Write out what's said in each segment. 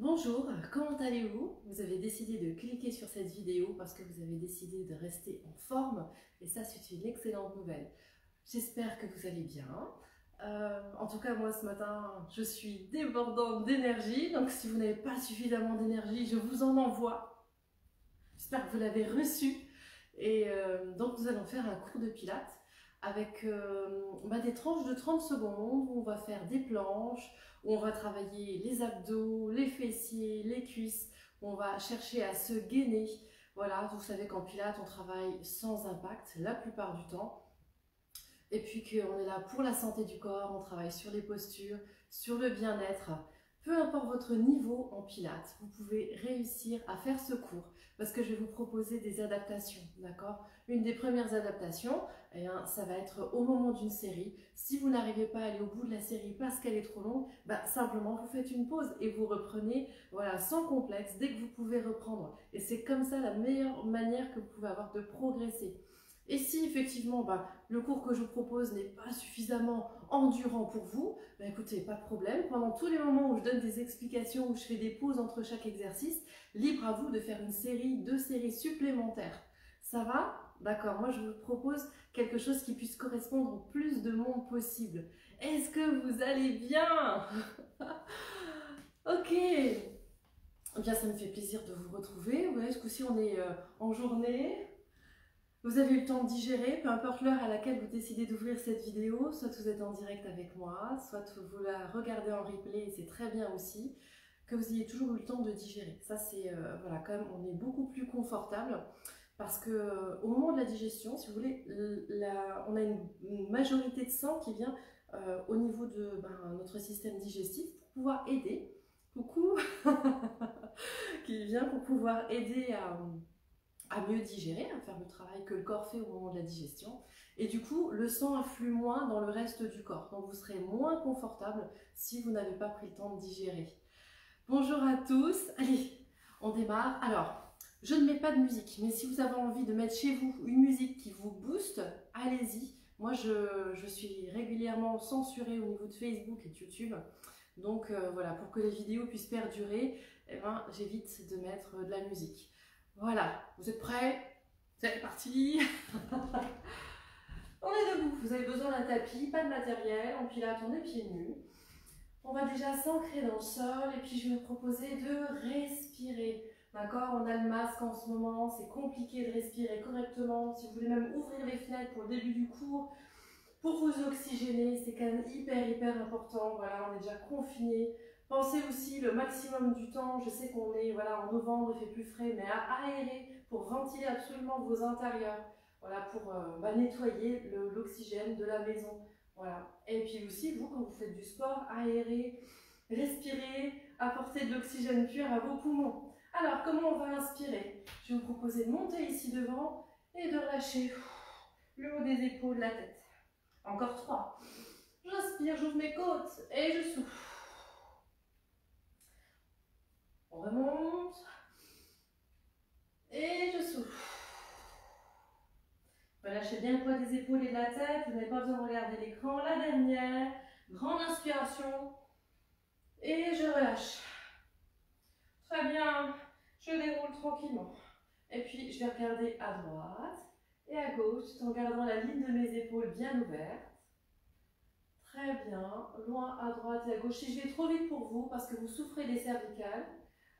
Bonjour, comment allez-vous? Vous avez décidé de cliquer sur cette vidéo parce que vous avez décidé de rester en forme et ça c'est une excellente nouvelle. J'espère que vous allez bien. En tout cas moi ce matin je suis débordante d'énergie, donc si vous n'avez pas suffisamment d'énergie je vous en envoie. J'espère que vous l'avez reçu et donc nous allons faire un cours de pilates avec des tranches de 30 secondes où on va faire des planches, où on va travailler les abdos, les fessiers, les cuisses, où on va chercher à se gainer. Voilà, vous savez qu'en pilates, on travaille sans impact la plupart du temps. Et puis qu'on est là pour la santé du corps, on travaille sur les postures, sur le bien-être. Peu importe votre niveau en pilates, vous pouvez réussir à faire ce cours parce que je vais vous proposer des adaptations, d'accord? Une des premières adaptations, eh bien, ça va être au moment d'une série. Si vous n'arrivez pas à aller au bout de la série parce qu'elle est trop longue, simplement vous faites une pause et vous reprenez, voilà, sans complexe, dès que vous pouvez reprendre. Et c'est comme ça la meilleure manière que vous pouvez avoir de progresser. Et si effectivement le cours que je vous propose n'est pas suffisamment endurant pour vous, écoutez, pas de problème. Pendant tous les moments où je donne des explications, où je fais des pauses entre chaque exercice, libre à vous de faire une série, 2 séries supplémentaires. Ça va? D'accord, moi je vous propose quelque chose qui puisse correspondre au plus de monde possible. Est-ce que vous allez bien? Ok. Eh bien, ça me fait plaisir de vous retrouver. Ouais, ce coup-ci on est en journée. Vous avez eu le temps de digérer, peu importe l'heure à laquelle vous décidez d'ouvrir cette vidéo, soit vous êtes en direct avec moi, soit vous la regardez en replay, et c'est très bien aussi, que vous ayez toujours eu le temps de digérer. Ça c'est, voilà, quand même, on est beaucoup plus confortable, parce que au moment de la digestion, si vous voulez, on a une majorité de sang qui vient au niveau de notre système digestif pour pouvoir aider, coucou, qui vient pour pouvoir aider à mieux digérer, à faire le travail que le corps fait au moment de la digestion. Et du coup, le sang afflue moins dans le reste du corps. Donc vous serez moins confortable si vous n'avez pas pris le temps de digérer. Bonjour à tous. Allez, on démarre. Alors, je ne mets pas de musique, mais si vous avez envie de mettre chez vous une musique qui vous booste, allez-y. Moi, je suis régulièrement censurée au niveau de Facebook et de YouTube. Donc voilà, pour que les vidéos puissent perdurer, j'évite de mettre de la musique. Voilà, vous êtes prêts? C'est parti. On est debout, vous avez besoin d'un tapis, pas de matériel, en pilates on est pieds nus. On va déjà s'ancrer dans le sol et puis je vais vous proposer de respirer. D'accord? On a le masque en ce moment, c'est compliqué de respirer correctement. Si vous voulez même ouvrir les fenêtres pour le début du cours, pour vous oxygéner, c'est quand même hyper important. Voilà, on est déjà confiné. Pensez aussi le maximum du temps, je sais qu'on est en novembre, il fait plus frais, mais à aérer pour ventiler absolument vos intérieurs, voilà, pour nettoyer l'oxygène de la maison. Voilà. Et puis aussi, vous, quand vous faites du sport, aérer, respirer, apporter de l'oxygène pur à vos poumons. Alors, comment on va inspirer? Je vais vous proposer de monter ici devant et de relâcher le haut des épaules, la tête. Encore 3. J'inspire, j'ouvre mes côtes et je souffle. On remonte. Et je souffle. Relâchez bien le poids des épaules et de la tête. Vous n'avez pas besoin de regarder l'écran. La dernière. Grande inspiration. Et je relâche. Très bien. Je déroule tranquillement. Et puis, je vais regarder à droite et à gauche, tout en gardant la ligne de mes épaules bien ouverte. Très bien. Loin à droite et à gauche. Si je vais trop vite pour vous, parce que vous souffrez des cervicales,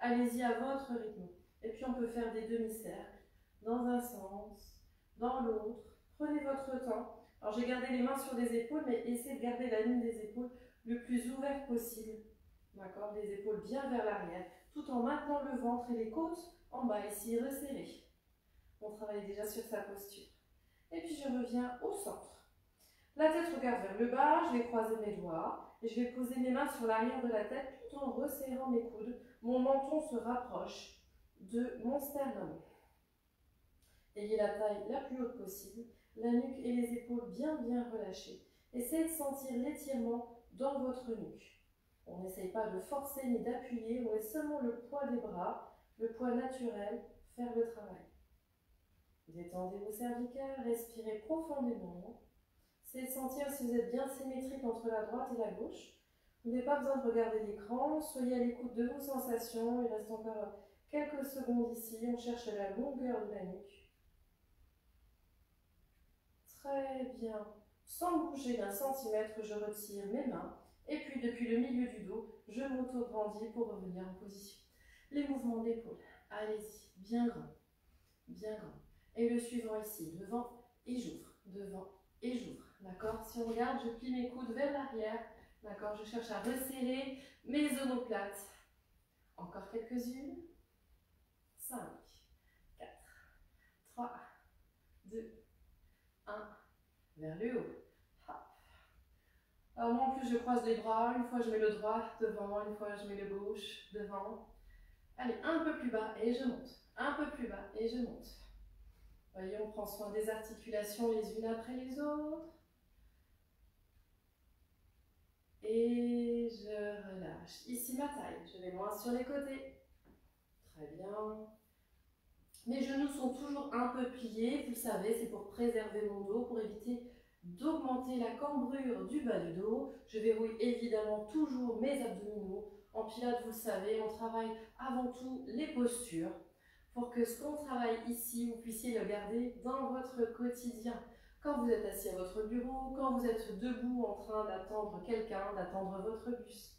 allez-y à votre rythme. Et puis, on peut faire des demi-cercles dans un sens, dans l'autre. Prenez votre temps. Alors, j'ai gardé les mains sur les épaules, mais essayez de garder la ligne des épaules le plus ouverte possible. D'accord? Les épaules bien vers l'arrière, tout en maintenant le ventre et les côtes en bas, ici, resserrées. On travaille déjà sur sa posture. Et puis, je reviens au centre. La tête regarde vers le bas, je vais croiser mes doigts et je vais poser mes mains sur l'arrière de la tête tout en resserrant mes coudes. Mon menton se rapproche de mon sternum. Ayez la taille la plus haute possible, la nuque et les épaules bien relâchées. Essayez de sentir l'étirement dans votre nuque. On n'essaye pas de forcer ni d'appuyer, on laisse seulement le poids des bras, le poids naturel, faire le travail. Détendez vos cervicales, respirez profondément. C'est de sentir si vous êtes bien symétrique entre la droite et la gauche. Vous n'avez pas besoin de regarder l'écran, soyez à l'écoute de vos sensations. Il reste encore quelques secondes ici. On cherche la longueur de la nuque. Très bien. Sans bouger d'un centimètre, je retire mes mains. Et puis depuis le milieu du dos, je m'auto-grandis pour revenir en position. Les mouvements d'épaule. Allez-y, bien grand, bien grand. Et le suivant ici, devant et j'ouvre, devant et j'ouvre. D'accord? Si on regarde, je plie mes coudes vers l'arrière. D'accord? Je cherche à resserrer mes omoplates. Encore quelques-unes. 5, 4, 3, 2, 1. Vers le haut. Hop. Alors moi en plus je croise les bras. Une fois je mets le droit devant, une fois je mets le gauche devant. Allez, un peu plus bas et je monte. Un peu plus bas et je monte. Voyez, on prend soin des articulations les unes après les autres. Et je relâche. Ici ma taille, je vais moins sur les côtés. Très bien. Mes genoux sont toujours un peu pliés, vous le savez, c'est pour préserver mon dos, pour éviter d'augmenter la cambrure du bas du dos. Je verrouille évidemment toujours mes abdominaux. En pilates, vous le savez, on travaille avant tout les postures pour que ce qu'on travaille ici, vous puissiez le garder dans votre quotidien. Quand vous êtes assis à votre bureau, quand vous êtes debout en train d'attendre quelqu'un, d'attendre votre bus.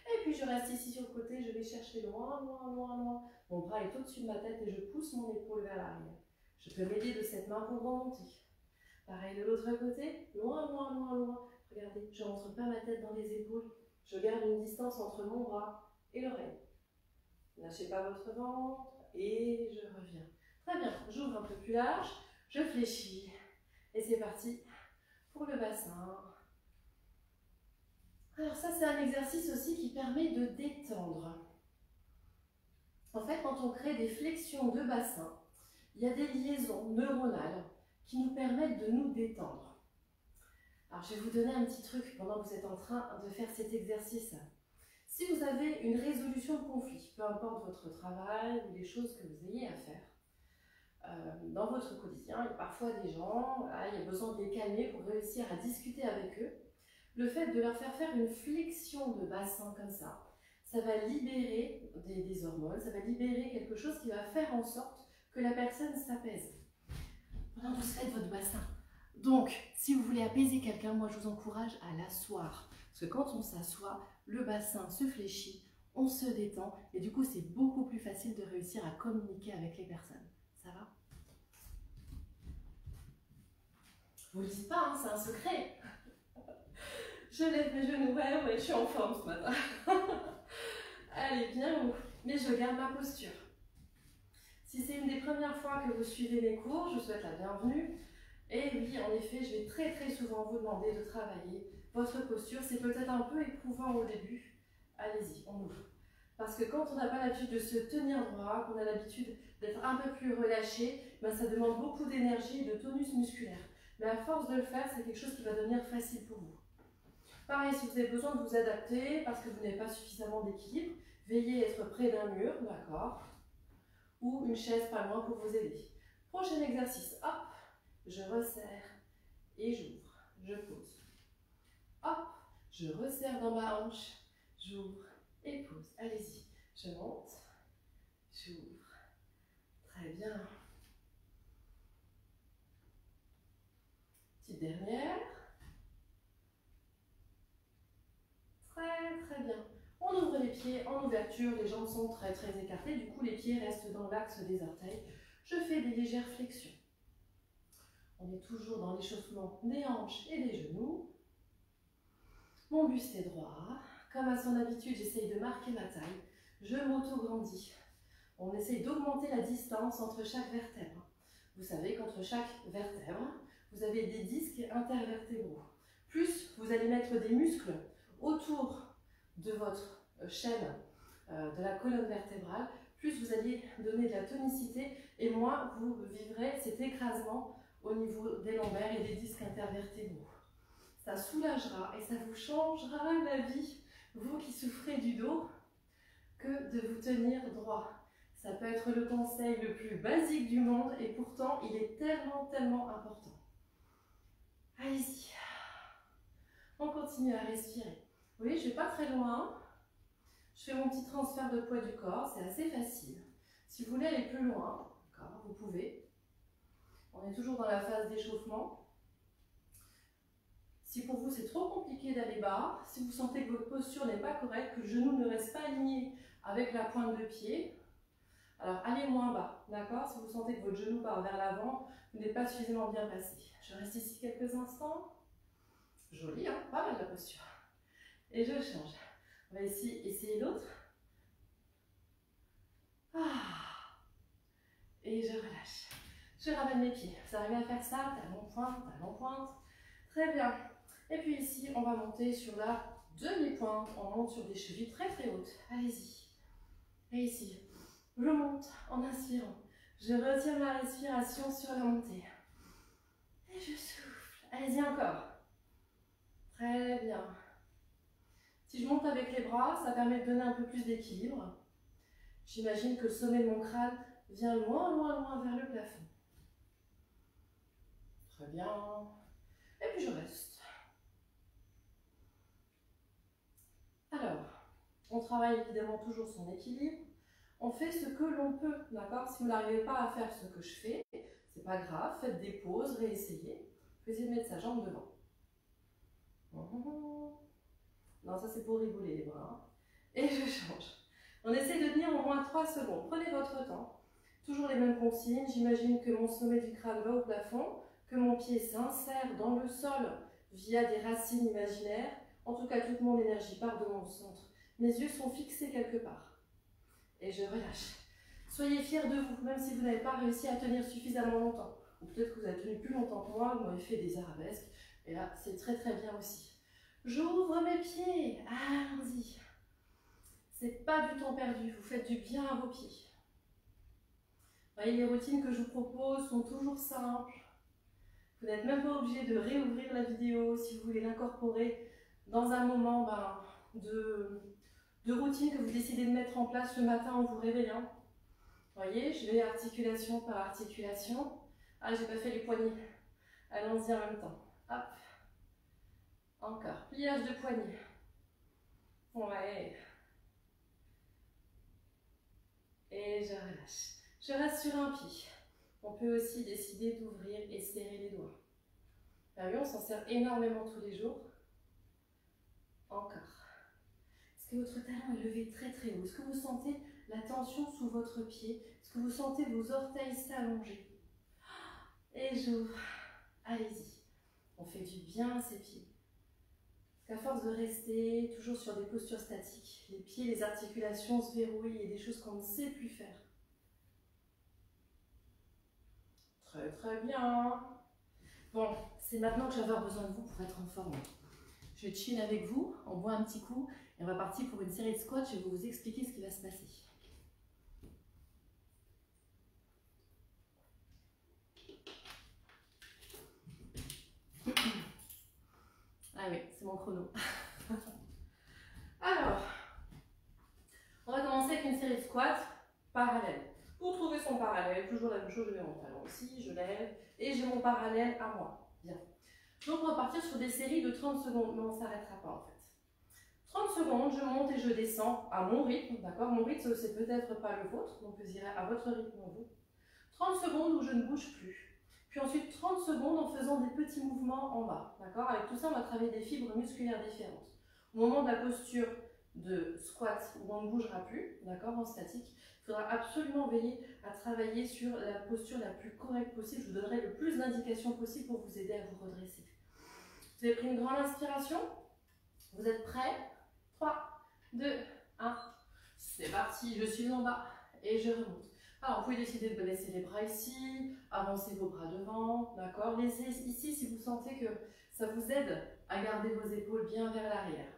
Et puis je reste ici sur le côté, je vais chercher loin, loin, loin, loin. Mon bras est au-dessus de ma tête et je pousse mon épaule vers l'arrière. Je peux m'aider de cette main pour remonter. Pareil de l'autre côté, loin, loin, loin, loin. Regardez, je ne rentre pas ma tête dans les épaules. Je garde une distance entre mon bras et l'oreille. Lâchez pas votre ventre et je reviens. Très bien, j'ouvre un peu plus large, je fléchis. Et c'est parti pour le bassin. Alors ça, c'est un exercice aussi qui permet de détendre. En fait, quand on crée des flexions de bassin, il y a des liaisons neuronales qui nous permettent de nous détendre. Alors, je vais vous donner un petit truc pendant que vous êtes en train de faire cet exercice. Si vous avez une résolution de conflit, peu importe votre travail ou les choses que vous ayez à faire, dans votre quotidien, il y a parfois des gens, voilà, il y a besoin de les calmer pour réussir à discuter avec eux. Le fait de leur faire une flexion de bassin comme ça va libérer des hormones, ça va libérer quelque chose qui va faire en sorte que la personne s'apaise pendant que vous faites votre bassin. Donc, si vous voulez apaiser quelqu'un, moi je vous encourage à l'asseoir. Parce que quand on s'assoit, le bassin se fléchit, on se détend et du coup c'est beaucoup plus facile de réussir à communiquer avec les personnes. Ça va? Vous ne le dites pas, hein, c'est un secret. Je lève mes genoux, ouais, je suis en forme ce matin. Allez, bien haut, mais je garde ma posture. Si c'est une des premières fois que vous suivez mes cours, je vous souhaite la bienvenue. Et oui, en effet, je vais très souvent vous demander de travailler votre posture. C'est peut-être un peu éprouvant au début. Allez-y, on ouvre. Parce que quand on n'a pas l'habitude de se tenir droit, qu'on a l'habitude d'être un peu plus relâché, ben ça demande beaucoup d'énergie et de tonus musculaire. Mais à force de le faire, c'est quelque chose qui va devenir facile pour vous. Pareil, si vous avez besoin de vous adapter parce que vous n'avez pas suffisamment d'équilibre, veillez à être près d'un mur, d'accord? Ou une chaise pas loin pour vous aider. Prochain exercice, hop, je resserre et j'ouvre, je pose. Hop, je resserre dans ma hanche, j'ouvre et pose. Allez-y, je monte, j'ouvre. Très bien. Petite dernière. Très bien. On ouvre les pieds en ouverture, les jambes sont très écartées, du coup les pieds restent dans l'axe des orteils. Je fais des légères flexions. On est toujours dans l'échauffement des hanches et des genoux. Mon buste est droit. Comme à son habitude, j'essaye de marquer ma taille. Je m'auto-grandis. On essaye d'augmenter la distance entre chaque vertèbre. Vous savez qu'entre chaque vertèbre, vous avez des disques intervertébraux. Plus vous allez mettre des muscles autour de votre chaîne de la colonne vertébrale, plus vous allez donner de la tonicité et moins vous vivrez cet écrasement au niveau des lombaires et des disques intervertébraux. Ça soulagera et ça vous changera la vie, vous qui souffrez du dos, que de vous tenir droit. Ça peut être le conseil le plus basique du monde et pourtant il est tellement important. Allez-y. On continue à respirer. Vous voyez, je ne vais pas très loin. Je fais mon petit transfert de poids du corps, c'est assez facile. Si vous voulez aller plus loin, d'accord, vous pouvez. On est toujours dans la phase d'échauffement. Si pour vous c'est trop compliqué d'aller bas, si vous sentez que votre posture n'est pas correcte, que le genou ne reste pas aligné avec la pointe de pied, alors allez moins bas, d'accord? Si vous sentez que votre genou part vers l'avant, vous n'êtes pas suffisamment bien placé. Je reste ici quelques instants. Joli, hein? Pas mal la posture. Et je change. On va ici essayer l'autre. Et je relâche. Je ramène mes pieds. Vous arrivez à faire ça, talon pointe, talon pointe. Très bien. Et puis ici, on va monter sur la demi-pointe. On monte sur des chevilles très très hautes. Allez-y. Et ici, je monte en inspirant. Je retire ma respiration sur la montée. Et je souffle. Allez-y encore. Très bien. Si je monte avec les bras, ça permet de donner un peu plus d'équilibre. J'imagine que le sommet de mon crâne vient loin, loin, loin vers le plafond. Très bien. Et puis je reste. Alors, on travaille évidemment toujours son équilibre. On fait ce que l'on peut, d'accord? Si vous n'arrivez pas à faire ce que je fais, c'est pas grave, faites des pauses, réessayez. Essayez de mettre sa jambe devant. Non, ça c'est pour rigoler les bras. Et je change. On essaie de tenir au moins 3 secondes. Prenez votre temps. Toujours les mêmes consignes. J'imagine que mon sommet du crâne va au plafond, que mon pied s'insère dans le sol via des racines imaginaires. En tout cas, toute mon énergie part de mon centre. Mes yeux sont fixés quelque part. Et je relâche. Soyez fiers de vous, même si vous n'avez pas réussi à tenir suffisamment longtemps. Ou peut-être que vous avez tenu plus longtemps que moi, vous m'avez fait des arabesques. Et là, c'est très très bien aussi. J'ouvre mes pieds. Allons-y. C'est pas du temps perdu. Vous faites du bien à vos pieds. Vous voyez, les routines que je vous propose sont toujours simples. Vous n'êtes même pas obligé de réouvrir la vidéo si vous voulez l'incorporer dans un moment de routine que vous décidez de mettre en place le matin en vous réveillant. Vous voyez, je vais articulation par articulation. Ah, j'ai pas fait les poignets. Allons-y en même temps. Hop. Encore. Pliage de poignet. Ouais. Et je relâche. Je reste sur un pied. On peut aussi décider d'ouvrir et serrer les doigts. Ah oui, on s'en sert énormément tous les jours. Encore. Est-ce que votre talon est levé très très haut? Est-ce que vous sentez la tension sous votre pied? Est-ce que vous sentez vos orteils s'allonger? Et j'ouvre. Allez-y. On fait du bien à ses pieds. Parce qu'à force de rester toujours sur des postures statiques, les pieds, les articulations se verrouillent et des choses qu'on ne sait plus faire. Très très bien. Bon, c'est maintenant que j'avais besoin de vous pour être en forme. Je chill avec vous, on boit un petit coup et on va partir pour une série de squats. Je vais vous expliquer ce qui va se passer. Ah oui, c'est mon chrono. Alors, on va commencer avec une série de squats parallèles. Pour trouver son parallèle, toujours la même chose, je mets mon talon ici, je lève et j'ai mon parallèle à moi. Bien. Donc on va partir sur des séries de 30 secondes, mais on ne s'arrêtera pas en fait. 30 secondes, je monte et je descends à mon rythme, d'accord? Mon rythme, c'est peut-être pas le vôtre, donc vous irez à votre rythme vous. 30 secondes où je ne bouge plus. Puis ensuite 30 secondes en faisant des petits mouvements en bas, d'accord? Avec tout ça, on va travailler des fibres musculaires différentes. Au moment de la posture de squat où on ne bougera plus, d'accord, en statique, il faudra absolument veiller à travailler sur la posture la plus correcte possible. Je vous donnerai le plus d'indications possible pour vous aider à vous redresser. Vous avez pris une grande inspiration? Vous êtes prêts? 3, 2, 1, c'est parti, je suis en bas et je remonte. Alors, vous pouvez décider de laisser les bras ici, avancer vos bras devant, d'accord? Laissez ici si vous sentez que ça vous aide à garder vos épaules bien vers l'arrière.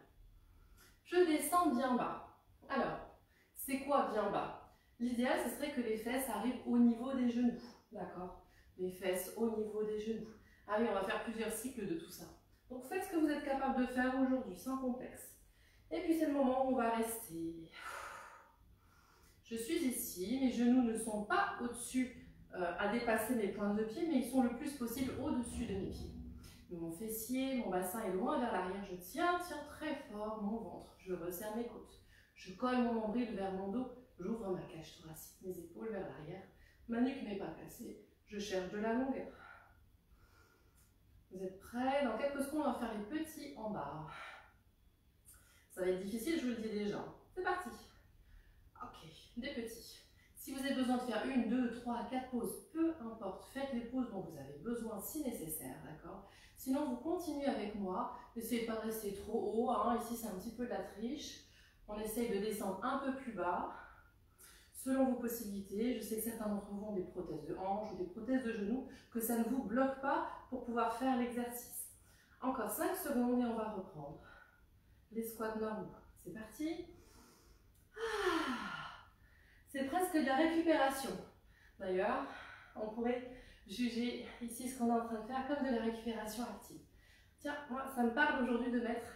Je descends bien bas. Alors, c'est quoi bien bas? L'idéal, ce serait que les fesses arrivent au niveau des genoux, d'accord? Les fesses au niveau des genoux. Ah oui, on va faire plusieurs cycles de tout ça. Donc, faites ce que vous êtes capable de faire aujourd'hui, sans complexe. Et puis, c'est le moment où on va rester. Je suis ici, mes genoux ne sont pas au-dessus à dépasser mes pointes de pied, mais ils sont le plus possible au-dessus de mes pieds. Mon fessier, mon bassin est loin vers l'arrière. Je tiens très fort mon ventre. Je resserre mes côtes. Je colle mon nombril vers mon dos. J'ouvre ma cage thoracique, mes épaules vers l'arrière. Ma nuque n'est pas cassée. Je cherche de la longueur. Vous êtes prêts? Dans quelques secondes, on va faire les petits en bas. Ça va être difficile, je vous le dis déjà. C'est parti. Ok, des petits. Si vous avez besoin de faire 1, 2, 3, 4 pauses, peu importe, faites les pauses dont vous avez besoin si nécessaire, d'accord? Sinon, vous continuez avec moi. N'essayez pas de rester trop haut, hein. Ici, c'est un petit peu de la triche. On essaye de descendre un peu plus bas, selon vos possibilités. Je sais que certains d'entre vous ont des prothèses de hanche ou des prothèses de genoux, que ça ne vous bloque pas pour pouvoir faire l'exercice. Encore 5 secondes et on va reprendre les squats normaux. C'est parti. C'est presque de la récupération. D'ailleurs, on pourrait juger ici ce qu'on est en train de faire comme de la récupération active. Tiens, moi, ça me parle aujourd'hui de mettre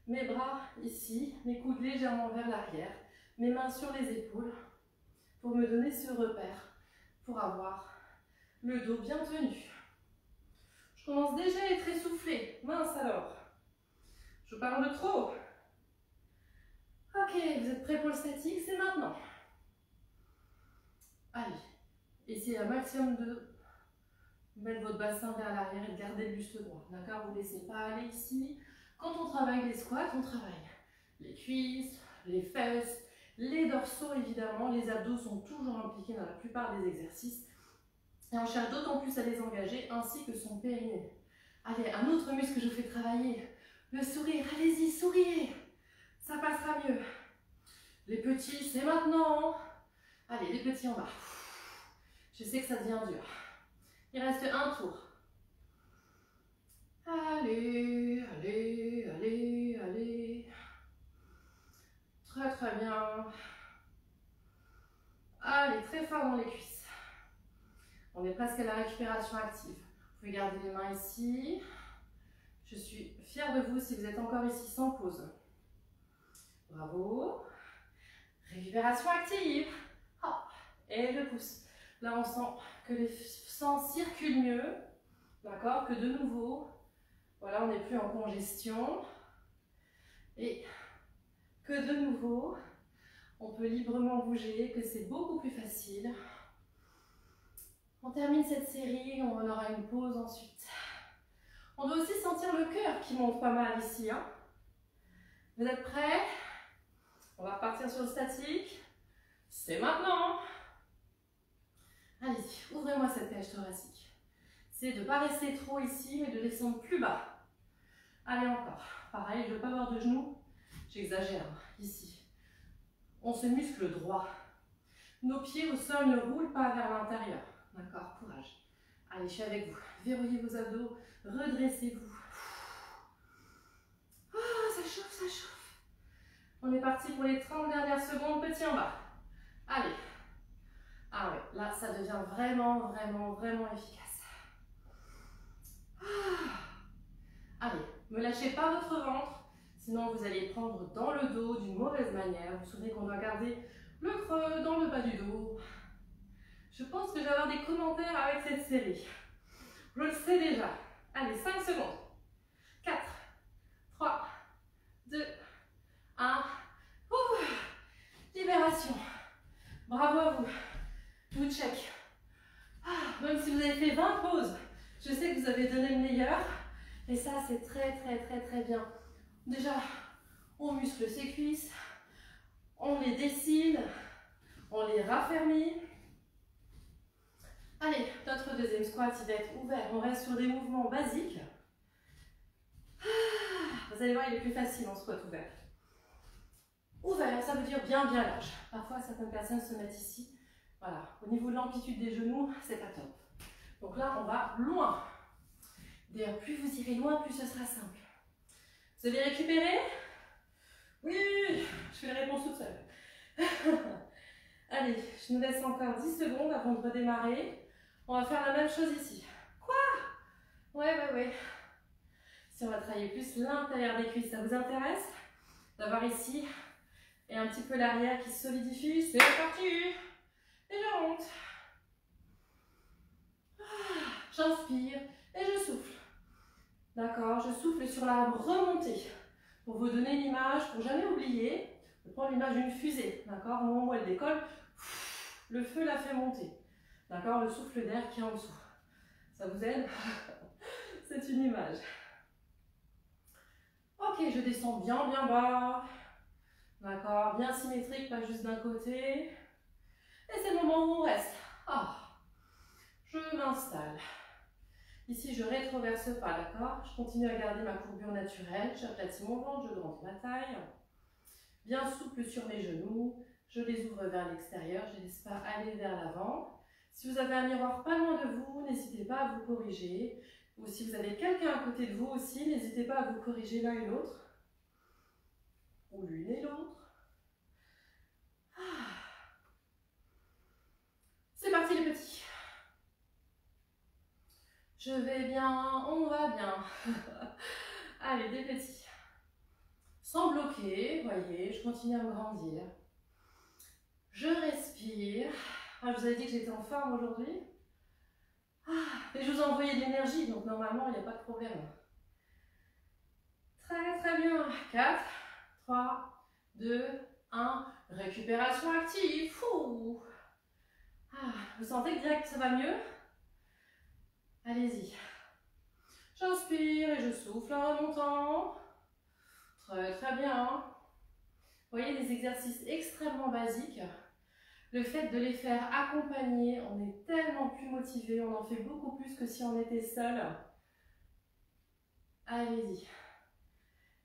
mes bras ici, mes coudes légèrement vers l'arrière, mes mains sur les épaules, pour me donner ce repère, pour avoir le dos bien tenu. Je commence déjà à être essoufflée. Mince alors. Je parle de trop. Ok, vous êtes prêts pour le statique? C'est maintenant. Allez, essayez un maximum de mettre votre bassin vers l'arrière et de garder le buste droit. D'accord? Vous ne laissez pas aller ici. Quand on travaille les squats, on travaille les cuisses, les fesses, les dorsaux évidemment. Les abdos sont toujours impliqués dans la plupart des exercices. Et on cherche d'autant plus à les engager, ainsi que son périnée. Allez, un autre muscle que je fais travailler, le sourire. Allez-y, souriez. Ça passera mieux. Les petits, c'est maintenant. Allez, les petits en bas. Je sais que ça devient dur. Il reste un tour. Allez, allez, allez, allez. Très, très bien. Allez, très fort dans les cuisses. On est presque à la récupération active. Vous pouvez garder les mains ici. Je suis fière de vous si vous êtes encore ici sans pause. Bravo. Récupération active. Hop. Et le pouce. Là, on sent que les sang circulent mieux. D'accord? Que de nouveau, voilà, on n'est plus en congestion. Et que de nouveau, on peut librement bouger, que c'est beaucoup plus facile. On termine cette série, on aura une pause ensuite. On doit aussi sentir le cœur qui monte pas mal ici. Hein. Vous êtes prêts? On va repartir sur le statique. C'est maintenant. Allez-y, ouvrez-moi cette cage thoracique. C'est de ne pas rester trop ici, mais de descendre plus bas. Allez, encore. Pareil, je ne veux pas avoir de genoux. J'exagère, ici. On se muscle droit. Nos pieds au sol ne roulent pas vers l'intérieur. D'accord, courage. Allez, je suis avec vous. Verrouillez vos abdos, redressez-vous. Oh, ça chauffe, ça chauffe. On est parti pour les 30 dernières secondes, petit en bas. Allez. Ah ouais, là, ça devient vraiment, vraiment, vraiment efficace. Allez, ne lâchez pas votre ventre, sinon vous allez prendre dans le dos d'une mauvaise manière. Vous vous souvenez qu'on doit garder le creux dans le bas du dos. Je pense que je vais avoir des commentaires avec cette série. Je le sais déjà. Allez, 5 secondes. 4, 3, 2, 1. Libération. Bravo à vous. Vous check. Même si vous avez fait 20 pauses, je sais que vous avez donné le meilleur. Et ça, c'est très, très, très, très bien. Déjà, on muscle ses cuisses. On les dessine. On les raffermit. Allez, notre deuxième squat, il va être ouvert. On reste sur des mouvements basiques. Vous allez voir, il est plus facile en squat ouvert. Ouvert, ça veut dire bien, bien large. Parfois, certaines personnes se mettent ici. Voilà, au niveau de l'amplitude des genoux, c'est pas top. Donc là, on va loin. D'ailleurs, plus vous irez loin, plus ce sera simple. Vous avez récupéré? Oui, je fais la réponse toute seule. Allez, je nous laisse encore 10 secondes avant de redémarrer. On va faire la même chose ici. Quoi? Ouais. Si on va travailler plus l'intérieur des cuisses, ça vous intéresse? D'avoir ici et un petit peu l'arrière qui se solidifie. C'est parti! Et je monte. J'inspire et je souffle. D'accord, je souffle sur la remontée. Pour vous donner l'image, pour jamais oublier, je prends l'image d'une fusée. D'accord, au moment où elle décolle, le feu la fait monter. D'accord, le souffle d'air qui est en dessous. Ça vous aide? C'est une image. Ok, je descends bien, bien bas. D'accord, bien symétrique, pas juste d'un côté. Et c'est le moment où on reste. Ah, je m'installe. Ici, je rétroverse pas, d'accord? Je continue à garder ma courbure naturelle. J'aplatis mon ventre, je grandis ma taille. Bien souple sur mes genoux. Je les ouvre vers l'extérieur. Je ne les laisse pas aller vers l'avant. Si vous avez un miroir pas loin de vous, n'hésitez pas à vous corriger. Ou si vous avez quelqu'un à côté de vous aussi, n'hésitez pas à vous corriger l'un et l'autre. Ou l'une et l'autre. C'est parti les petits. Je vais bien, on va bien. Allez, des petits. Sans bloquer, voyez, je continue à me grandir. Je respire. Ah, je vous avais dit que j'étais en forme aujourd'hui. Et je vous ai envoyé de l'énergie, donc normalement, il n'y a pas de problème. Très, très bien. 4, 3, 2, 1. Récupération active. Fou. Vous sentez que direct ça va mieux? Allez-y. J'inspire et je souffle en remontant. Très très bien. Vous voyez, des exercices extrêmement basiques. Le fait de les faire accompagner, on est tellement plus motivé, on en fait beaucoup plus que si on était seul. Allez-y.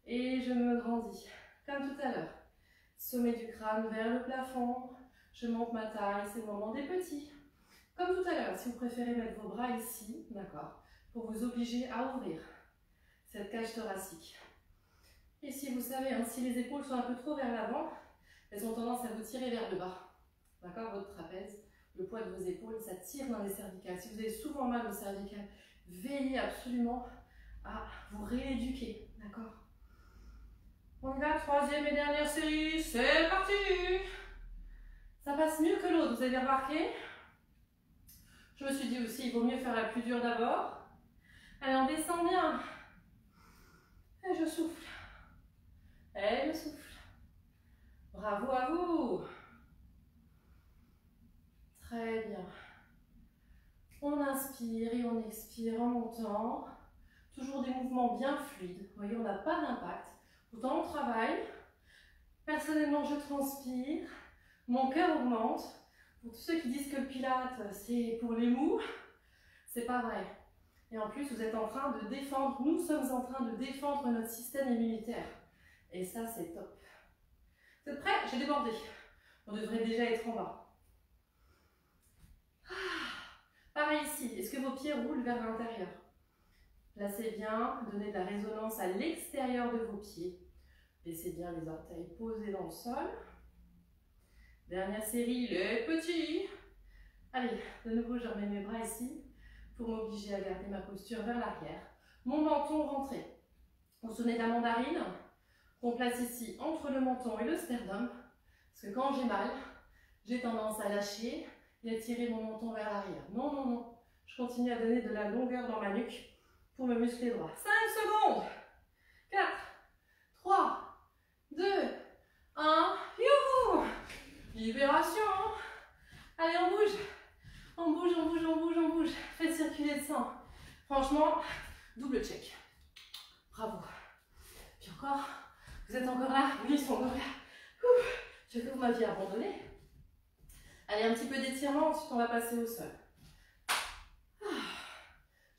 Et je me grandis, comme tout à l'heure. Sommet du crâne vers le plafond. Je monte ma taille, c'est le moment des petits. Comme tout à l'heure, si vous préférez mettre vos bras ici, d'accord, pour vous obliger à ouvrir cette cage thoracique. Et si vous savez, hein, si les épaules sont un peu trop vers l'avant, elles ont tendance à vous tirer vers le bas. D'accord, votre trapèze, le poids de vos épaules, ça tire dans les cervicales. Si vous avez souvent mal au cervical, veillez absolument à vous rééduquer. D'accord? On y va, troisième et dernière série, c'est parti! Ça passe mieux que l'autre, vous avez remarqué? Je me suis dit aussi, il vaut mieux faire la plus dure d'abord. Allez, on descend bien. Et je souffle. Et je souffle. Bravo à vous. Très bien. On inspire et on expire en montant. Toujours des mouvements bien fluides. Vous voyez, on n'a pas d'impact. Pourtant, on travaille. Personnellement, je transpire. Mon cœur augmente. Pour tous ceux qui disent que le pilate, c'est pour les mous, c'est pas vrai. Et en plus, vous êtes en train de défendre, nous sommes en train de défendre notre système immunitaire. Et ça, c'est top. Vous êtes prêts? J'ai débordé. On devrait déjà être en bas. Pareil ici. Est-ce que vos pieds roulent vers l'intérieur? Placez bien, donnez de la résonance à l'extérieur de vos pieds. Laissez bien les orteils posés dans le sol. Dernière série, les petits. Allez, de nouveau, je remets mes bras ici pour m'obliger à garder ma posture vers l'arrière. Mon menton rentré. Au sommet de la mandarine, qu'on place ici entre le menton et le sternum. Parce que quand j'ai mal, j'ai tendance à lâcher et à tirer mon menton vers l'arrière. Non, non, non. Je continue à donner de la longueur dans ma nuque pour me muscler droit. 5 secondes. 4, 3, 2, 1. Youhou! Libération. Allez, on bouge. On bouge, on bouge, on bouge, on bouge. Faites circuler le sang. Franchement, double check. Bravo. Puis encore, vous êtes encore là? Oui, ils sont encore là. Je sais que vous m'aviez abandonné. Allez, un petit peu d'étirement, ensuite on va passer au sol.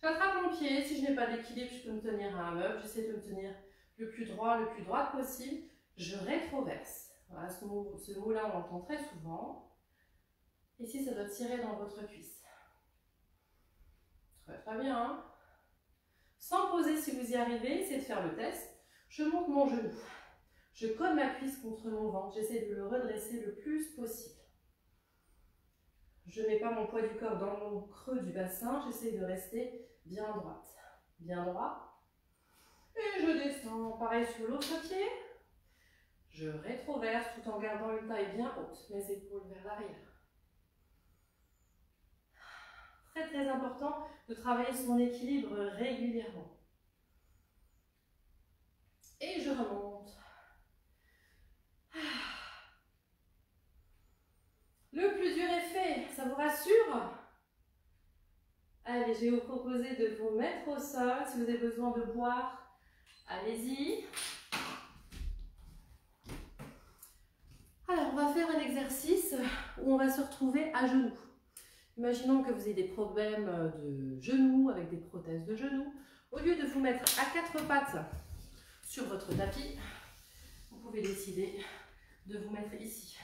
J'attrape mon pied. Si je n'ai pas d'équilibre, je peux me tenir à un meuble. J'essaie de me tenir le plus droit possible. Je rétroverse. Voilà, ce mot-là, on l'entend très souvent. Ici, ça doit tirer dans votre cuisse. Très, très bien. Hein? Sans poser, si vous y arrivez, essayez de faire le test. Je monte mon genou. Je colle ma cuisse contre mon ventre. J'essaie de le redresser le plus possible. Je ne mets pas mon poids du corps dans mon creux du bassin. J'essaie de rester bien droite. Bien droit. Et je descends. Pareil sur l'autre pied. Je rétroverse tout en gardant une taille bien haute. Mes épaules vers l'arrière. Très très important de travailler son équilibre régulièrement. Et je remonte. Le plus dur est fait, ça vous rassure? Allez, je vais vous proposer de vous mettre au sol. Si vous avez besoin de boire, allez-y. Alors, on va faire un exercice où on va se retrouver à genoux. Imaginons que vous ayez des problèmes de genoux, avec des prothèses de genoux. Au lieu de vous mettre à quatre pattes sur votre tapis, vous pouvez décider de vous mettre ici.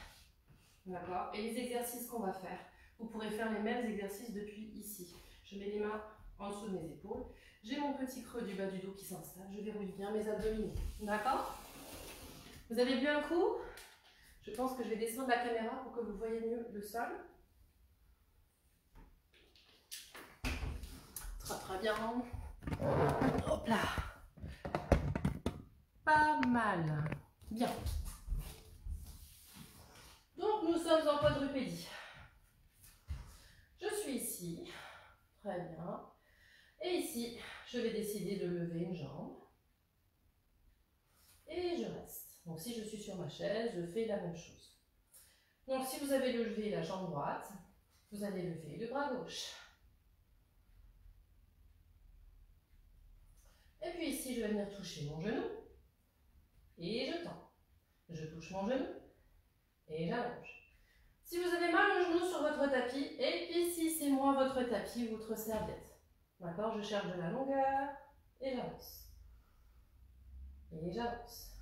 D'accord? Et les exercices qu'on va faire, vous pourrez faire les mêmes exercices depuis ici. Je mets les mains en dessous de mes épaules. J'ai mon petit creux du bas du dos qui s'installe. Je verrouille bien mes abdominaux. D'accord? Vous avez bu un coup? Je pense que je vais descendre la caméra pour que vous voyez mieux le sol. Très bien. Hop là. Pas mal. Bien. Donc nous sommes en quadrupédie. Je suis ici. Très bien. Et ici, je vais décider de lever une jambe. Et je reste. Donc si je suis sur ma chaise, je fais la même chose. Donc si vous avez levé la jambe droite, vous allez lever le bras gauche. Et puis ici, je vais venir toucher mon genou. Et je tends. Je touche mon genou. Et j'allonge. Si vous avez mal au genou sur votre tapis, et puis si c'est moi votre tapis, votre serviette. D'accord? Je cherche de la longueur. Et j'avance. Et j'avance.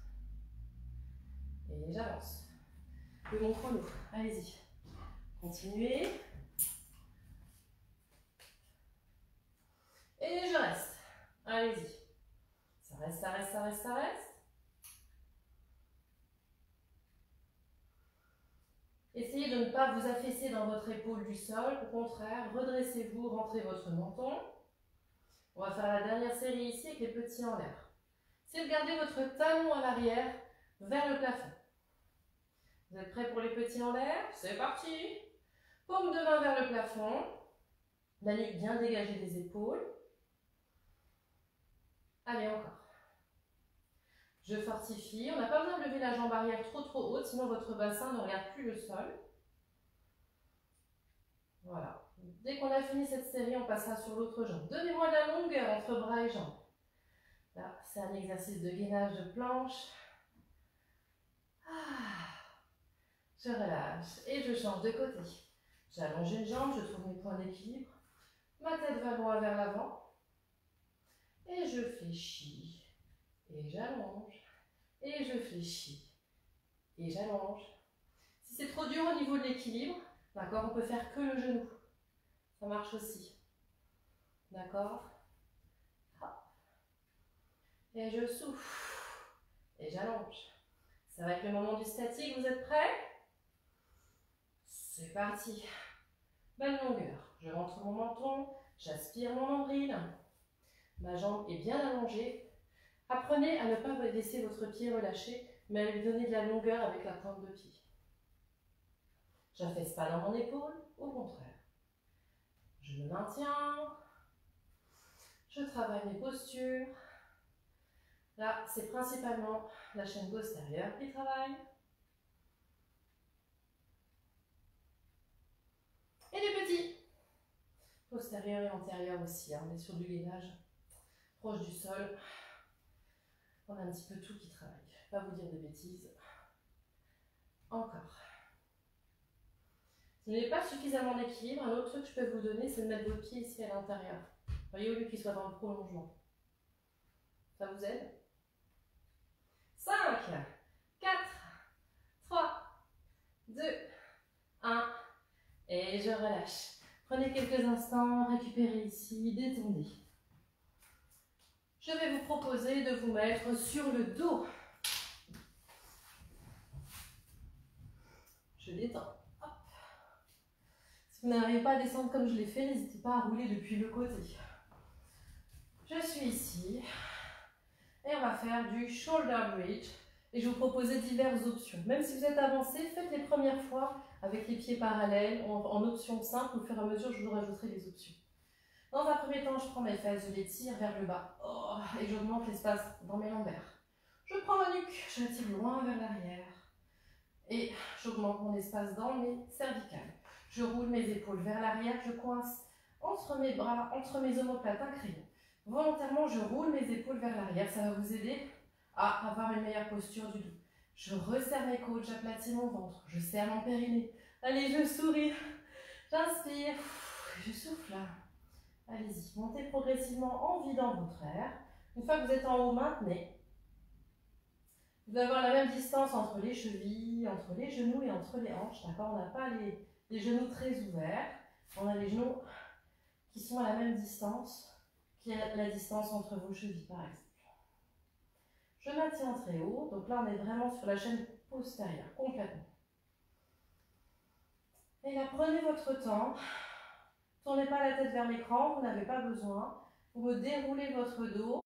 Et j'avance. Le mon chrono. Allez-y. Continuez. Et je reste. Allez-y. Ça reste, ça reste, ça reste, ça reste. Essayez de ne pas vous affaisser dans votre épaule du sol. Au contraire, redressez-vous, rentrez votre menton. On va faire la dernière série ici avec les petits en l'air. Si vous gardez votre talon à l'arrière vers le plafond. Vous êtes prêts pour les petits en l'air? C'est parti! Paume de main vers le plafond. La nuque bien dégagée des épaules. Allez, encore. Je fortifie. On n'a pas besoin de lever la jambe arrière trop haute, sinon votre bassin ne regarde plus le sol. Voilà. Dès qu'on a fini cette série, on passera sur l'autre jambe. Donnez-moi de la longueur entre bras et jambes. Là, c'est un exercice de gainage de planche. Je relâche et je change de côté. J'allonge une jambe, je trouve mes points d'équilibre. Ma tête va loin vers l'avant. Et je fléchis. Et j'allonge. Et je fléchis. Et j'allonge. Si c'est trop dur au niveau de l'équilibre, d'accord, on peut faire que le genou. Ça marche aussi. D'accord? Et je souffle. Et j'allonge. Ça va être le moment du statique. Vous êtes prêts? C'est parti. Bonne longueur. Je rentre mon menton. J'aspire mon nombril. Ma jambe est bien allongée. Apprenez à ne pas laisser votre pied relâché, mais à lui donner de la longueur avec la pointe de pied. J'affaisse pas dans mon épaule, au contraire. Je me maintiens. Je travaille mes postures. Là, c'est principalement la chaîne postérieure qui travaille. Et les petits. Postérieur et antérieur aussi. Hein. On est sur du gainage proche du sol. On a un petit peu tout qui travaille. Je ne vais pas vous dire des bêtises. Encore. Si vous n'avez pas suffisamment d'équilibre, un autre truc que je peux vous donner, c'est de mettre vos pieds ici à l'intérieur. Vous voyez, au lieu qu'ils soient dans le prolongement. Ça vous aide? 5, 4, 3, 2, 1. Et je relâche. Prenez quelques instants, récupérez ici, détendez. Je vais vous proposer de vous mettre sur le dos. Je détends. Hop. Si vous n'arrivez pas à descendre comme je l'ai fait, n'hésitez pas à rouler depuis le côté. Je suis ici. Et on va faire du shoulder bridge. Et je vais vous proposer diverses options. Même si vous êtes avancé, faites les premières fois avec les pieds parallèles, en option simple. Au fur et à mesure, je vous rajouterai les options. Dans un premier temps, je prends mes fesses, je les tire vers le bas. Oh, et j'augmente l'espace dans mes lombaires. Je prends ma nuque, je la tire loin vers l'arrière. Et j'augmente mon espace dans mes cervicales. Je roule mes épaules vers l'arrière, je coince entre mes bras, entre mes omoplates un crayon. Volontairement, je roule mes épaules vers l'arrière. Ça va vous aider à avoir une meilleure posture du dos. Je resserre mes côtes, j'aplatis mon ventre, je serre mon périnée. Allez, je souris. J'inspire, je souffle. Allez-y, montez progressivement en vidant votre air. Une fois que vous êtes en haut, maintenez. Vous devez avoir la même distance entre les chevilles, entre les genoux et entre les hanches. D'accord? On n'a pas les genoux très ouverts. On a les genoux qui sont à la même distance qui est la distance entre vos chevilles, par exemple. Je maintiens très haut. Donc là, on est vraiment sur la chaîne postérieure, complètement. Et là, prenez votre temps. Tournez pas la tête vers l'écran, vous n'avez pas besoin. Vous me déroulez votre dos,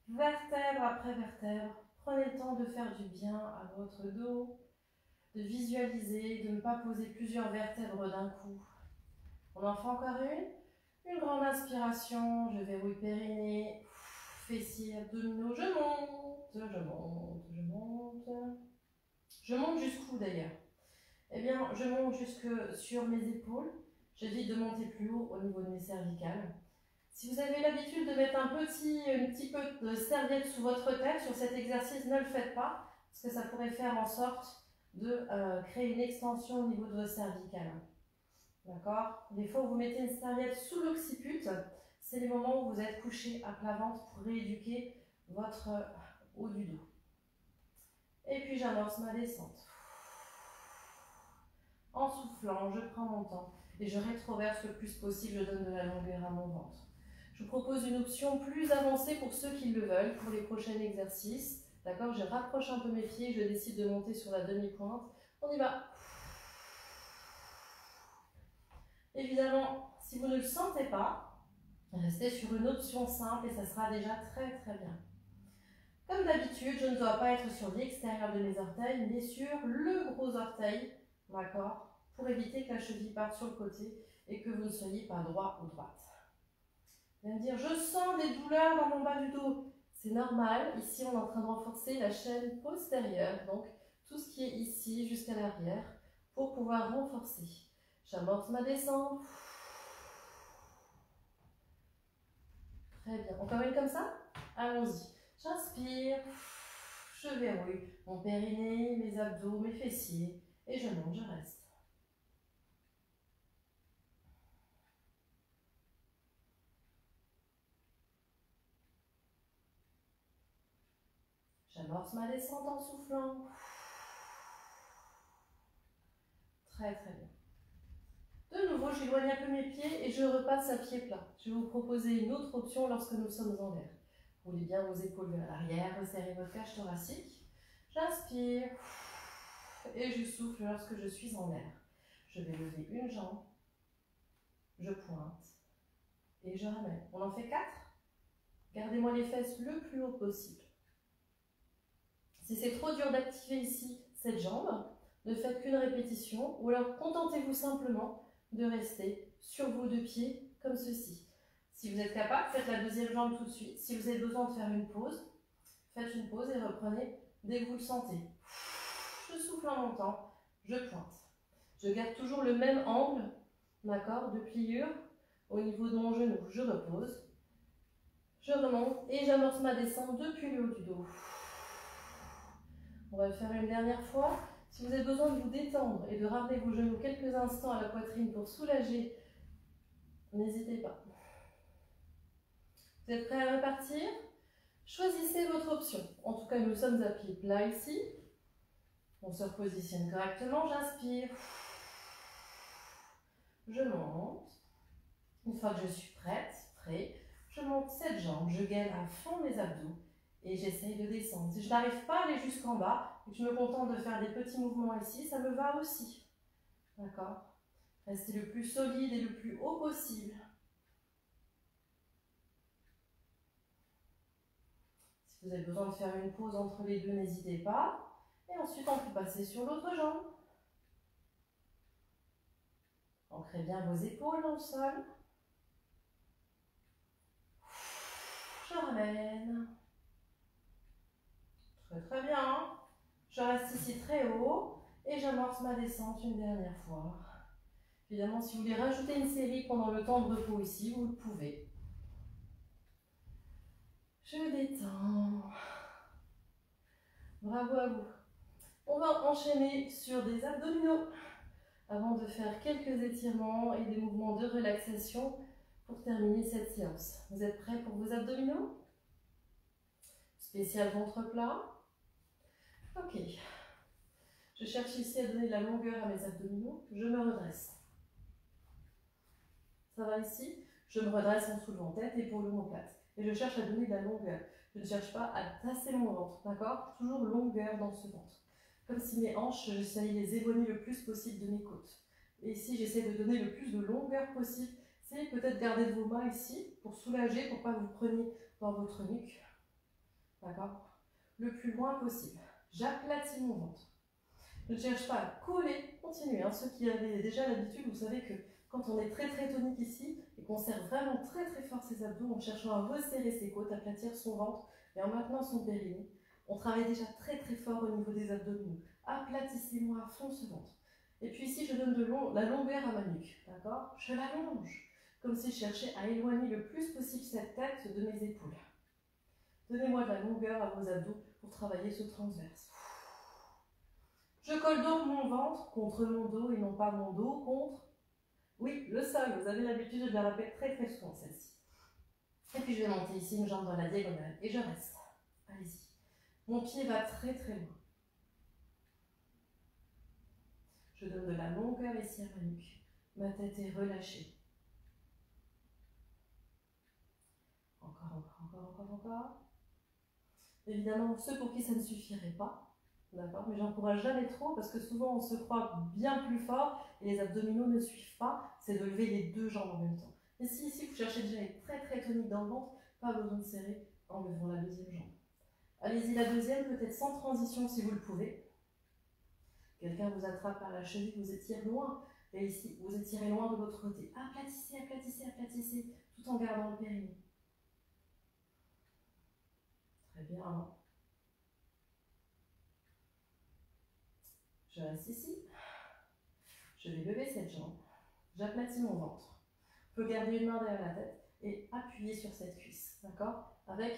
vertèbre après vertèbre. Prenez le temps de faire du bien à votre dos, de visualiser, de ne pas poser plusieurs vertèbres d'un coup. On en fait encore une. Une grande inspiration, je verrouille périnée, fessiers, abdominaux, je monte, je monte, je monte. Je monte jusqu'où d'ailleurs? Eh bien, je monte jusque sur mes épaules. J'évite de monter plus haut au niveau de mes cervicales. Si vous avez l'habitude de mettre un petit peu de serviette sous votre tête sur cet exercice, ne le faites pas, parce que ça pourrait faire en sorte de créer une extension au niveau de vos cervicales. D'accord? Des fois, vous mettez une serviette sous l'occiput, c'est les moments où vous êtes couché à plat ventre pour rééduquer votre haut du dos. Et puis, j'amorce ma descente. En soufflant, je prends mon temps et je rétroverse le plus possible, je donne de la longueur à mon ventre. Je vous propose une option plus avancée pour ceux qui le veulent, pour les prochains exercices. D'accord? Je rapproche un peu mes pieds, je décide de monter sur la demi-pointe. On y va. Évidemment, si vous ne le sentez pas, restez sur une option simple et ça sera déjà très très bien. Comme d'habitude, je ne dois pas être sur l'extérieur de mes orteils, mais sur le gros orteil, d'accord, pour éviter que la cheville parte sur le côté et que vous ne soyez pas droit ou droite. Vous allez me dire, je sens des douleurs dans mon bas du dos. C'est normal, ici on est en train de renforcer la chaîne postérieure, donc tout ce qui est ici jusqu'à l'arrière, pour pouvoir renforcer. J'amorce ma descente. Très bien. Encore une comme ça? Allons-y. J'inspire. Je verrouille mon périnée, mes abdos, mes fessiers. Et je monte, je reste. J'amorce ma descente en soufflant. Très très bien. De nouveau, j'éloigne un peu mes pieds et je repasse à pied plat. Je vais vous proposer une autre option lorsque nous sommes en l'air. Roulez bien vos épaules vers l'arrière, resserrez votre cage thoracique. J'inspire et je souffle lorsque je suis en l'air. Je vais lever une jambe, je pointe et je ramène. On en fait 4. Gardez-moi les fesses le plus haut possible. Si c'est trop dur d'activer ici cette jambe, ne faites qu'une répétition ou alors contentez-vous simplement de rester sur vos 2 pieds comme ceci. Si vous êtes capable, faites la deuxième jambe tout de suite. Si vous avez besoin de faire une pause, faites une pause et reprenez dès que vous le sentez. Je souffle en montant, je pointe. Je garde toujours le même angle, d'accord, de pliure au niveau de mon genou. Je repose, je remonte et j'amorce ma descente depuis le haut du dos. On va le faire une dernière fois. Si vous avez besoin de vous détendre et de ramener vos genoux quelques instants à la poitrine pour soulager, n'hésitez pas. Vous êtes prêts à repartir? Choisissez votre option. En tout cas, nous sommes à pied plat ici. On se repositionne correctement. J'inspire. Je monte. Une fois que je suis prête, prêt, je monte cette jambe. Je gaine à fond mes abdos et j'essaye de descendre. Si je n'arrive pas à aller jusqu'en bas et que je me contente de faire des petits mouvements ici, ça me va aussi. D'accord? Restez le plus solide et le plus haut possible. Si vous avez besoin de faire une pause entre les deux, n'hésitez pas. Et ensuite, on peut passer sur l'autre jambe. Ancrez bien vos épaules dans le sol. Je ramène. Très très bien. Je reste ici très haut et j'amorce ma descente une dernière fois. Évidemment, si vous voulez rajouter une série pendant le temps de repos ici, vous le pouvez. Je détends. Bravo à vous. On va enchaîner sur des abdominaux avant de faire quelques étirements et des mouvements de relaxation pour terminer cette séance. Vous êtes prêts pour vos abdominaux? Spécial ventre plat. Ok. Je cherche ici à donner de la longueur à mes abdominaux. Je me redresse. Ça va ici? Je me redresse en soulevant tête, épaules, omoplates. Et je cherche à donner de la longueur. Je ne cherche pas à tasser mon ventre, d'accord? Toujours longueur dans ce ventre. Comme si mes hanches, j'essaie de les éloigner le plus possible de mes côtes. Et ici, j'essaie de donner le plus de longueur possible. C'est peut-être garder vos mains ici pour soulager, pour pas que vous preniez dans votre nuque. D'accord? Le plus loin possible. J'aplatis mon ventre. Je ne cherche pas à coller. Continuez. Hein. Ceux qui avaient déjà l'habitude, vous savez que quand on est très très tonique ici et qu'on serre vraiment très très fort ses abdos en cherchant à resserrer ses côtes, aplatir son ventre et en maintenant son périnée, on travaille déjà très très fort au niveau des abdominaux. Aplatissez-moi à fond ce ventre. Et puis ici, je donne la longueur à ma nuque. D'accord? Je l'allonge. Comme si je cherchais à éloigner le plus possible cette tête de mes épaules. Donnez-moi de la longueur à vos abdos pour travailler ce transverse. Je colle donc mon ventre contre mon dos et non pas mon dos contre... Oui, le sol. Vous avez l'habitude de la répéter très très souvent celle-ci. Et puis je vais monter ici une jambe dans la diagonale et je reste. Allez-y. Mon pied va très très loin. Je donne de la longueur ici à ma nuque. Ma tête est relâchée. Encore. Évidemment, ceux pour qui ça ne suffirait pas, d'accord, mais j'encourage jamais trop parce que souvent on se croit bien plus fort et les abdominaux ne suivent pas, c'est de lever les deux jambes en même temps. Et si ici vous cherchez déjà à être très très tonique dans le ventre, pas besoin de serrer en levant la deuxième jambe. Allez-y, la deuxième, peut-être sans transition si vous le pouvez. Quelqu'un vous attrape par la cheville, vous étire loin. Et ici, vous étirez loin de l'autre côté. Aplatissez, tout en gardant le périnée. Très bien. Hein. Je reste ici. Je vais lever cette jambe. J'aplatis mon ventre. Je peux garder une main derrière la tête et appuyer sur cette cuisse. D'accord? Avec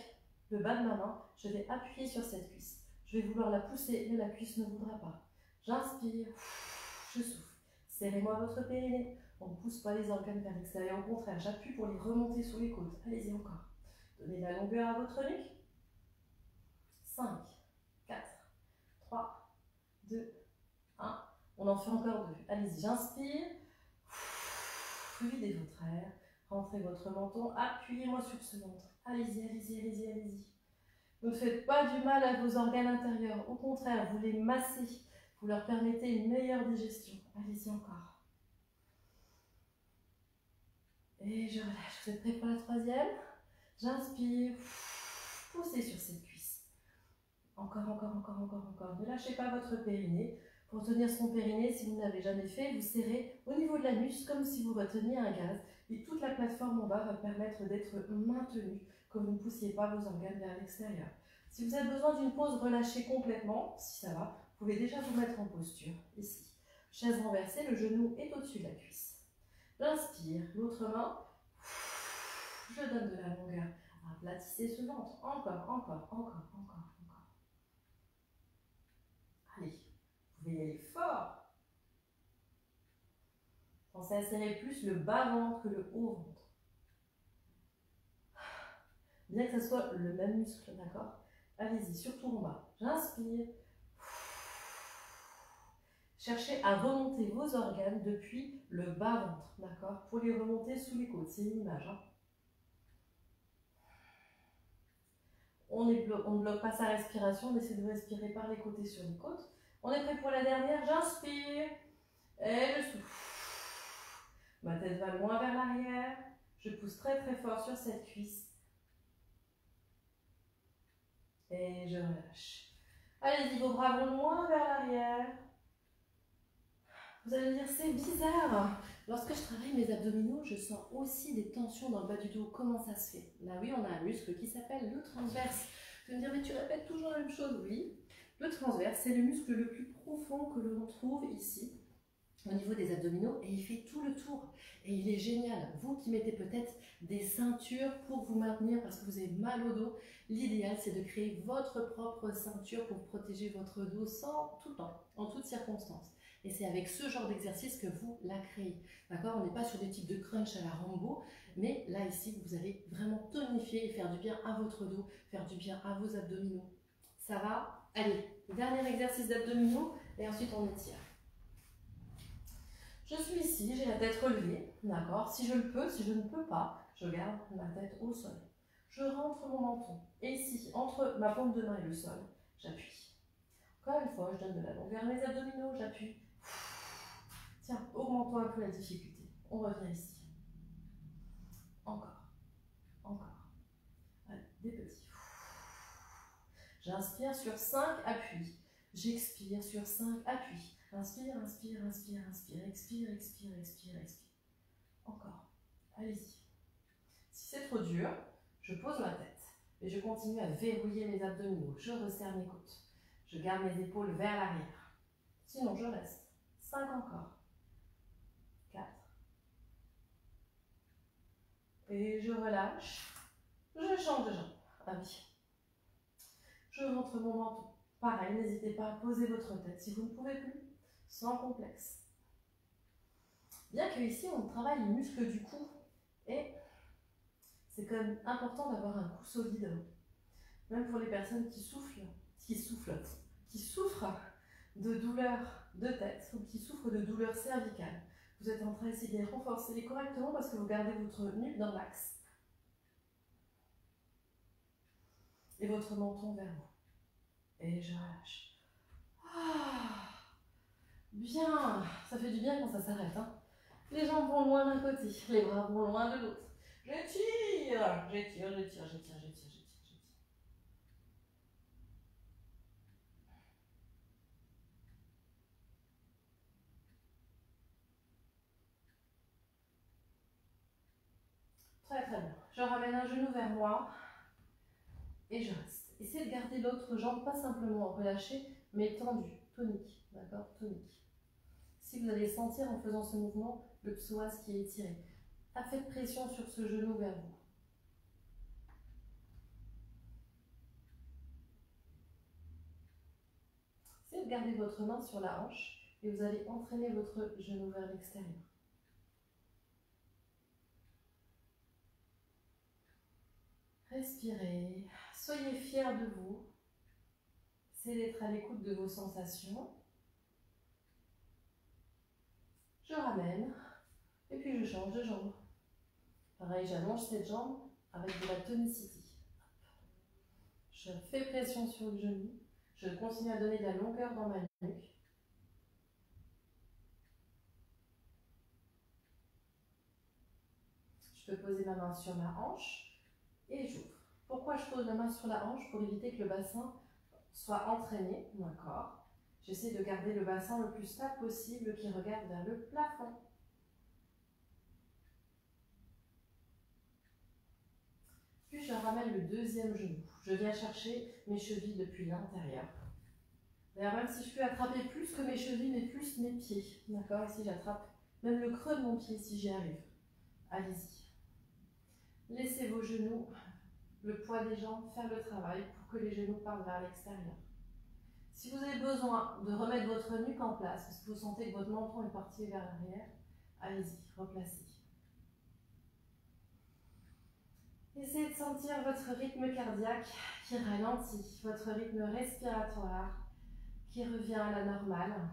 le bas de ma main, je vais appuyer sur cette cuisse. Je vais vouloir la pousser, mais la cuisse ne voudra pas. J'inspire, je souffle. Serrez-moi votre périnée. On ne pousse pas les organes vers l'extérieur. Au contraire, j'appuie pour les remonter sous les côtes. Allez-y encore. Donnez de la longueur à votre nuque. 5, 4, 3, 2, 1. On en fait encore 2. Allez-y, j'inspire. Videz votre air. Rentrez votre menton. Appuyez-moi sur ce ventre. Allez-y. Ne faites pas du mal à vos organes intérieurs. Au contraire, vous les massez. Vous leur permettez une meilleure digestion. Allez-y encore. Et je relâche. Vous êtes prêts pour la troisième? J'inspire. Poussez sur cette cuisse. Encore. Ne lâchez pas votre périnée. Pour tenir son périnée, si vous ne l'avez jamais fait, vous serrez au niveau de l'anus comme si vous reteniez un gaz. Et toute la plateforme en bas va permettre d'être maintenue, que vous ne poussiez pas vos organes vers l'extérieur. Si vous avez besoin d'une pause, relâchez complètement. Si ça va, vous pouvez déjà vous mettre en posture, ici. Chaise renversée, le genou est au-dessus de la cuisse. J'inspire, l'autre main, je donne de la longueur. Aplatissez ce ventre. Encore. Allez, vous pouvez y aller fort. Pensez à serrer plus le bas ventre que le haut ventre. Bien que ce soit le même muscle, d'accord? Allez-y, surtout en bas. J'inspire. Cherchez à remonter vos organes depuis le bas ventre, d'accord? Pour les remonter sous les côtes, c'est une image. Hein. On ne bloque pas sa respiration, on essaie de respirer par les côtés sur les côtes. On est prêt pour la dernière, j'inspire et je souffle. Ma tête va loin vers l'arrière, je pousse très fort sur cette cuisse. Et je relâche. Allez-y, vos bras vont loin vers l'arrière. Vous allez me dire, c'est bizarre. Lorsque je travaille mes abdominaux, je sens aussi des tensions dans le bas du dos. Comment ça se fait? Là oui, on a un muscle qui s'appelle le transverse. Tu vas me dire, mais tu répètes toujours la même chose. Oui. Le transverse, c'est le muscle le plus profond que l'on trouve ici, au niveau des abdominaux, et il fait tout le tour. Et il est génial. Vous qui mettez peut-être des ceintures pour vous maintenir parce que vous avez mal au dos, l'idéal c'est de créer votre propre ceinture pour protéger votre dos tout le temps, en toutes circonstances. Et c'est avec ce genre d'exercice que vous la créez. D'accord? On n'est pas sur des types de crunch à la Rambo, mais là ici vous allez vraiment tonifier et faire du bien à votre dos, faire du bien à vos abdominaux. Ça va? Allez, dernier exercice d'abdominaux et ensuite on étire. Je suis ici, j'ai la tête relevée, d'accord? Si je le peux, si je ne peux pas, je garde ma tête au sol. Je rentre mon menton. Et ici, entre ma paume de main et le sol, j'appuie. Encore une fois, je donne de la longueur à mes abdominaux, j'appuie. Tiens, augmentons un peu la difficulté. On revient ici. Encore, encore. Allez, des petits. J'inspire sur 5, appuie. J'expire sur 5, appuie. Inspire, inspire, inspire, inspire, expire, expire, expire, expire. Encore. Allez-y. Si c'est trop dur, je pose ma tête et je continue à verrouiller mes abdominaux. Je resserre mes côtes. Je garde mes épaules vers l'arrière. Sinon, je reste. 5 encore. 4. Et je relâche. Je change de jambe. Ah oui. Je rentre mon menton. Pareil, n'hésitez pas à poser votre tête si vous ne pouvez plus, sans complexe. Bien que ici, on travaille les muscles du cou et c'est quand même important d'avoir un cou solide, même pour les personnes qui souffrent de douleurs de tête ou qui souffrent de douleurs cervicales. Vous êtes en train d'essayer de les renforcer correctement parce que vous gardez votre nuque dans l'axe et votre menton vers vous. Et je relâche. Ah, bien, ça fait du bien quand ça s'arrête. Hein. Les jambes vont loin d'un côté, les bras vont loin de l'autre. J'étire, j'étire, j'étire, j'étire, j'étire, j'étire. Très très bien. Je ramène un genou vers moi et je reste. Essayez de garder l'autre jambe, pas simplement relâchée, mais tendue, tonique. D'accord? Tonique. Si vous allez sentir en faisant ce mouvement le psoas qui est étiré. Faites pression sur ce genou vers vous. Essayez de garder votre main sur la hanche et vous allez entraîner votre genou vers l'extérieur. Respirez, soyez fiers de vous. Essayez d'être à l'écoute de vos sensations. Je ramène et puis je change de jambe. Pareil, j'allonge cette jambe avec de la tonicité. Je fais pression sur le genou. Je continue à donner de la longueur dans ma nuque. Je peux poser ma main sur ma hanche et j'ouvre. Pourquoi je pose la main sur la hanche? Pour éviter que le bassin soit entraîné. D'accord. J'essaie de garder le bassin le plus stable possible qui regarde vers le plafond. Puis je ramène le deuxième genou. Je viens chercher mes chevilles depuis l'intérieur. D'ailleurs, même si je peux attraper plus que mes chevilles, mais plus mes pieds. D'accord? Ici, j'attrape même le creux de mon pied si j'y arrive. Allez-y. Laissez vos genoux, le poids des jambes, faire le travail pour que les genoux partent vers l'extérieur. Si vous avez besoin de remettre votre nuque en place, parce que vous sentez que votre menton est parti vers l'arrière, allez-y, replacez. Essayez de sentir votre rythme cardiaque qui ralentit, votre rythme respiratoire qui revient à la normale.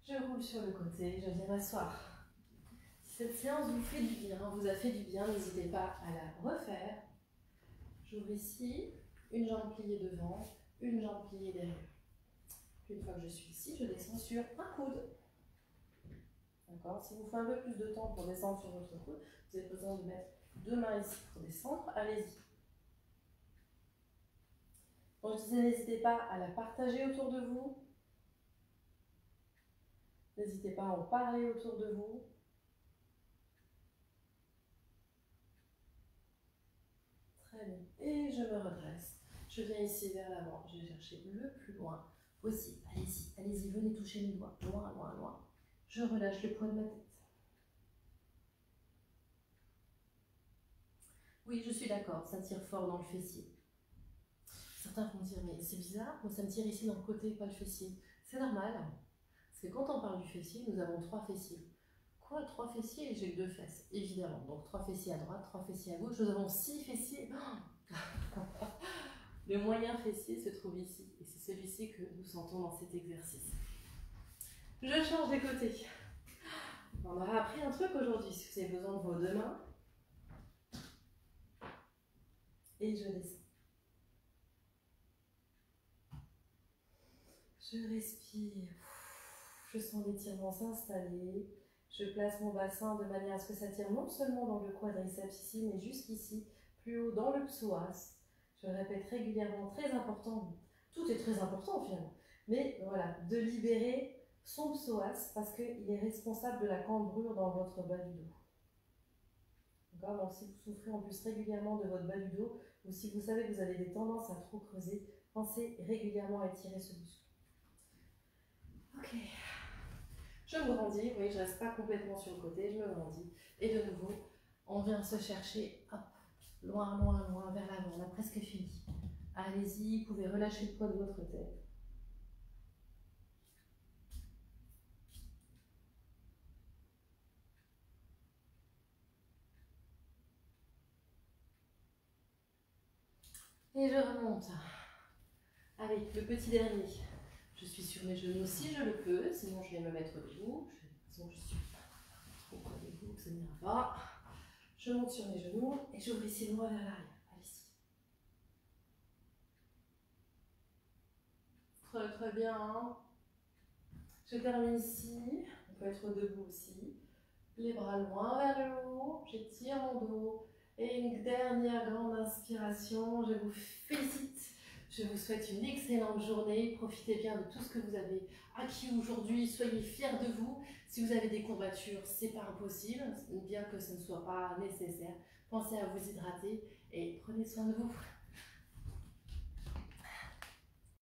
Je roule sur le côté, je viens m'asseoir. Si cette séance vous fait du bien, vous a fait du bien, n'hésitez pas à la refaire. J'ouvre ici, une jambe pliée devant, une jambe pliée derrière. Une fois que je suis ici, je descends sur un coude. D'accord? Si vous faites un peu plus de temps pour descendre sur votre coude, vous avez besoin de mettre deux mains ici pour descendre. Allez-y. Donc je disais, n'hésitez pas à la partager autour de vous. N'hésitez pas à en parler autour de vous. Très bien. Et je me redresse. Je viens ici vers l'avant. Je vais chercher le plus loin possible. Allez-y, allez-y, venez toucher mes doigts. Loin, loin, loin. Je relâche le poids de ma tête. Oui, je suis d'accord, ça tire fort dans le fessier. Certains vont dire, mais c'est bizarre, moi ça me tire ici dans le côté, pas le fessier. C'est normal, parce que quand on parle du fessier, nous avons 3 fessiers. Quoi, 3 fessiers? J'ai 2 fesses, évidemment. Donc 3 fessiers à droite, 3 fessiers à gauche. Nous avons 6 fessiers. Le moyen fessier se trouve ici, et c'est celui-ci que nous sentons dans cet exercice. Je change de côté. On aura appris un truc aujourd'hui, si vous avez besoin de vos 2 mains. Et je descends. Je respire. Je sens l'étirement s'installer. Je place mon bassin de manière à ce que ça tire non seulement dans le quadriceps ici, mais jusqu'ici, plus haut dans le psoas. Je le répète régulièrement, très important. Tout est très important finalement. Mais voilà, de libérer son psoas parce qu'il est responsable de la cambrure dans votre bas du dos. Donc si vous souffrez en plus régulièrement de votre bas du dos, ou si vous savez que vous avez des tendances à trop creuser, pensez régulièrement à étirer ce muscle. Ok. Je me grandis, oui, je ne reste pas complètement sur le côté, je me grandis. Et de nouveau, on vient se chercher, hop, loin, loin, loin, vers l'avant, on a presque fini. Allez-y, vous pouvez relâcher le poids de votre tête. Et je remonte. Allez, le petit dernier. Je suis sur mes genoux si je le peux, sinon je vais me mettre debout. De toute façon, je suis trop près de vous, que ça n'ira pas. Je monte sur mes genoux et j'ouvre ici le bras vers l'arrière. Allez-y. Très très bien. Je termine ici. On peut être debout aussi. Les bras loin vers le haut. J'étire mon dos. Et une dernière grande inspiration. Je vous félicite. Je vous souhaite une excellente journée. Profitez bien de tout ce que vous avez acquis aujourd'hui. Soyez fiers de vous. Si vous avez des courbatures, c'est pas impossible, bien que ce ne soit pas nécessaire. Pensez à vous hydrater et prenez soin de vous.